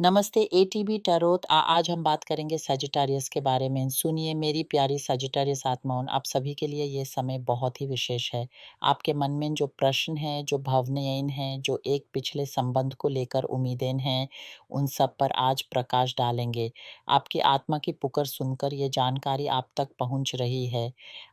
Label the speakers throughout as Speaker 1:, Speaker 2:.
Speaker 1: नमस्ते ATB tarot आज हम बात करेंगे सजिटारियस के बारे में। सुनिए मेरी प्यारी सजिटारियस आत्माओं, आप सभी के लिए ये समय बहुत ही विशेष है। आपके मन में जो प्रश्न हैं, जो भावनाएं हैं, जो एक पिछले संबंध को लेकर उम्मीदें हैं, उन सब पर आज प्रकाश डालेंगे। आपकी आत्मा की पुकार सुनकर ये जानकारी आप तक पहुंच रही है।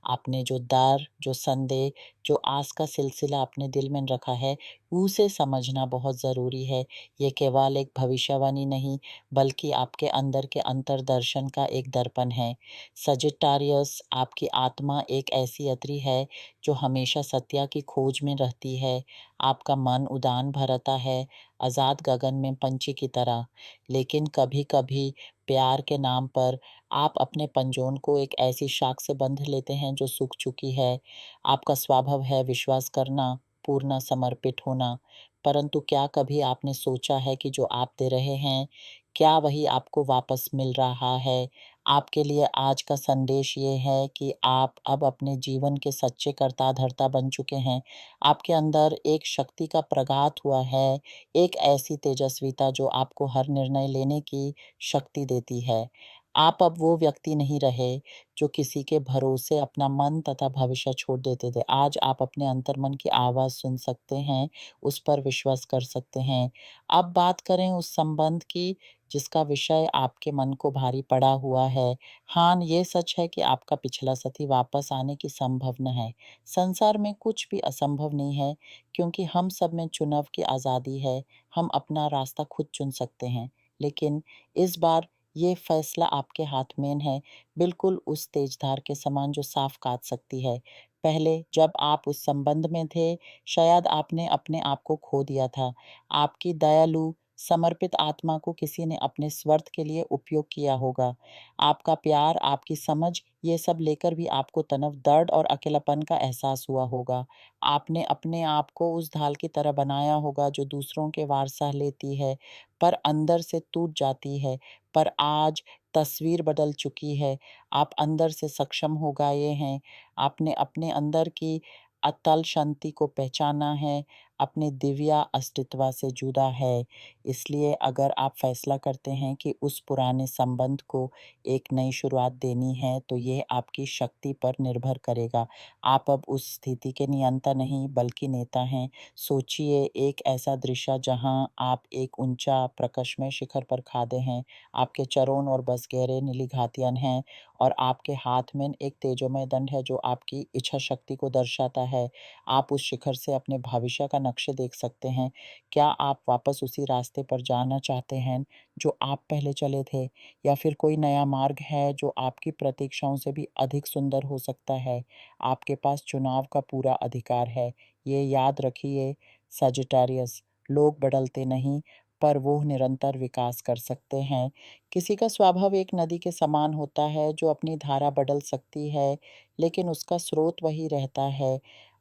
Speaker 1: आपने जो डर, जो संदेह, जो आस का सिलसिला अपने दिल में रखा है, उसे समझना बहुत ज़रूरी है। ये केवल एक भविष्यवाणी नहीं, बल्कि आपके अंदर के अंतर्दर्शन का एक दर्पण है। सजिटारियस, आपकी आत्मा एक ऐसी यात्री है जो हमेशा सत्य की खोज में रहती है। आपका मन उड़ान भरता है, आज़ाद गगन में पंछी की तरह। लेकिन कभी-कभी प्यार के नाम पर आप अपने पंजों को एक ऐसी शाख से बंध लेते हैं जो सूख चुकी है। आपका स्वभाव है विश्वास करना, पूर्ण समर्पित होना। परंतु क्या कभी आपने सोचा है कि जो आप दे रहे हैं, क्या वही आपको वापस मिल रहा है? आपके लिए आज का संदेश ये है कि आप अब अपने जीवन के सच्चे कर्ता-धर्ता बन चुके हैं। आपके अंदर एक शक्ति का प्रगात हुआ है, एक ऐसी तेजस्विता जो आपको हर निर्णय लेने की शक्ति देती है। आप अब वो व्यक्ति नहीं रहे, जो किसी के भरोसे अपना मन तथा भविष्य छोड़ देते थे। आज आप अपने अंतर्मन की आवाज़ सुन सकते हैं, उस पर विश्वास कर सकते हैं। अब बात करें उस संबंध की जिसका विषय आपके मन को भारी पड़ा हुआ है। हाँ, ये सच है कि आपका पिछला साथी वापस आने की संभावना है। संसार में कुछ भी असंभव नहीं है, क्योंकि हम सब में चुनाव की आज़ादी है। हम अपना रास्ता खुद चुन सकते हैं। लेकिन इस बार ये फैसला आपके हाथ में है, बिल्कुल उस तेजधार के समान जो साफ काट सकती है। पहले जब आप उस संबंध में थे, शायद आपने अपने आप को खो दिया था। आपकी दयालु, समर्पित आत्मा को किसी ने अपने स्वार्थ के लिए उपयोग किया होगा। आपका प्यार, आपकी समझ, ये सब लेकर भी आपको तनाव, दर्द और अकेलापन का एहसास हुआ होगा। आपने अपने आप को उस ढाल की तरह बनाया होगा जो दूसरों के वार सह लेती है, पर अंदर से टूट जाती है। पर आज तस्वीर बदल चुकी है। आप अंदर से सक्षम हो गए हैं। आपने अपने अंदर की अतल शांति को पहचाना है, अपने दिव्य अस्तित्व से जुड़ा है। इसलिए अगर आप फैसला करते हैं कि उस पुराने संबंध को एक नई शुरुआत देनी है, तो ये आपकी शक्ति पर निर्भर करेगा। आप अब उस स्थिति के नियंता नहीं, बल्कि नेता हैं। सोचिए एक ऐसा दृश्य जहां आप एक ऊंचा प्रकाशमय शिखर पर खड़े हैं। आपके चारों ओर बस गहरे नीली घाटियां हैं और आपके हाथ में एक तेजोमय दंड है जो आपकी इच्छा शक्ति को दर्शाता है। आप उस शिखर से अपने भविष्य का नक्शे देख सकते हैं। क्या आप वापस उसी रास्ते पर जाना चाहते हैं जो आप पहले चले थे, या फिर कोई नया मार्ग है जो आपकी प्रतीक्षाओं से भी अधिक सुंदर हो सकता है? आपके पास चुनाव का पूरा अधिकार है। ये याद रखिए सजिटारियस, लोग बदलते नहीं, पर वो निरंतर विकास कर सकते हैं। किसी का स्वभाव एक नदी के समान होता है जो अपनी धारा बदल सकती है, लेकिन उसका स्रोत वही रहता है।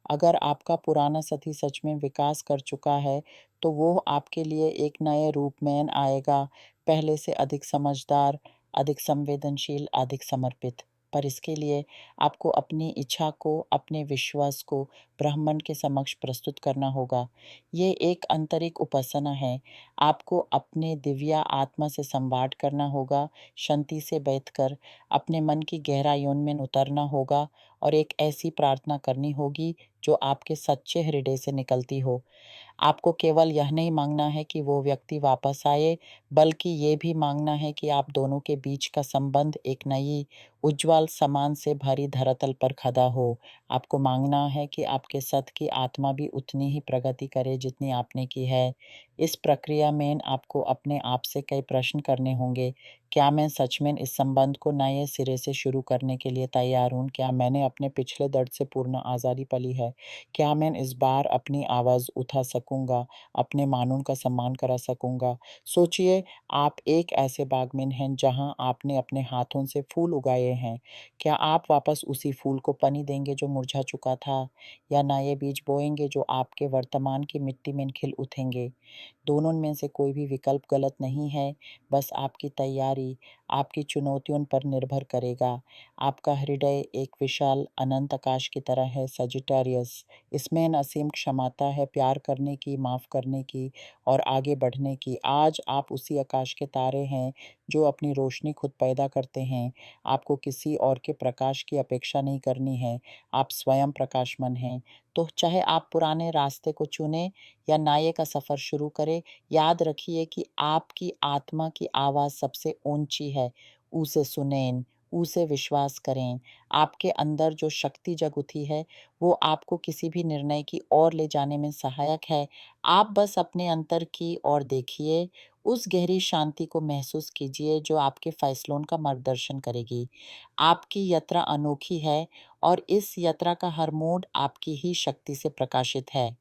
Speaker 1: अगर आपका पुराना साथी सच में विकास कर चुका है, तो वो आपके लिए एक नए रूप में आएगा, पहले से अधिक समझदार, अधिक संवेदनशील, अधिक समर्पित। पर इसके लिए आपको अपनी इच्छा को, अपने विश्वास को ब्रह्मांड के समक्ष प्रस्तुत करना होगा। ये एक आंतरिक उपासना है। आपको अपने दिव्य आत्मा से संवाद करना होगा, शांति से बैठकर अपने मन की गहराइयों में उतरना होगा और एक ऐसी प्रार्थना करनी होगी जो आपके सच्चे हृदय से निकलती हो। आपको केवल यह नहीं मांगना है कि वो व्यक्ति वापस आए, बल्कि ये भी मांगना है कि आप दोनों के बीच का संबंध एक नई, उज्ज्वल समान से भरी धरातल पर खड़ा हो। आपको मांगना है कि आपके साथ की आत्मा भी उतनी ही प्रगति करे जितनी आपने की है। इस प्रक्रिया में आपको अपने आप से कई प्रश्न करने होंगे। क्या मैं सच में इस संबंध को नए सिरे से शुरू करने के लिए तैयार हूँ? क्या मैंने अपने पिछले दर्द से पूर्ण आज़ादी पाली है? क्या मैं इस बार अपनी आवाज़ उठा सकूँगा, अपने मानों का सम्मान करा सकूँगा? सोचिए, आप एक ऐसे बाग में हैं जहाँ आपने अपने हाथों से फूल उगाए हैं। क्या आप वापस उसी फूल को पानी देंगे जो मुरझा चुका था, या नए बीज बोएँगे जो आपके वर्तमान की मिट्टी में खिल उठेंगे? दोनों में से कोई भी विकल्प गलत नहीं है, बस आपकी तैयारी, आपकी चुनौतियों पर निर्भर करेगा। आपका हृदय एक विशाल अनंत आकाश की तरह है सजिटेरियस। इसमें न असीम क्षमता है प्यार करने की, माफ़ करने की और आगे बढ़ने की। आज आप उसी आकाश के तारे हैं जो अपनी रोशनी खुद पैदा करते हैं। आपको किसी और के प्रकाश की अपेक्षा नहीं करनी है, आप स्वयं प्रकाशमान हैं। तो चाहे आप पुराने रास्ते को चुनें या नए का सफ़र शुरू करें, याद रखिए कि आपकी आत्मा की आवाज़ सबसे ऊँची है। उसे सुनें, उसे विश्वास करें। आपके अंदर जो शक्ति जग उठी है, वो आपको किसी भी निर्णय की ओर ले जाने में सहायक है। आप बस अपने अंतर की ओर देखिए, उस गहरी शांति को महसूस कीजिए जो आपके फैसलों का मार्गदर्शन करेगी। आपकी यात्रा अनोखी है और इस यात्रा का हर मोड़ आपकी ही शक्ति से प्रकाशित है।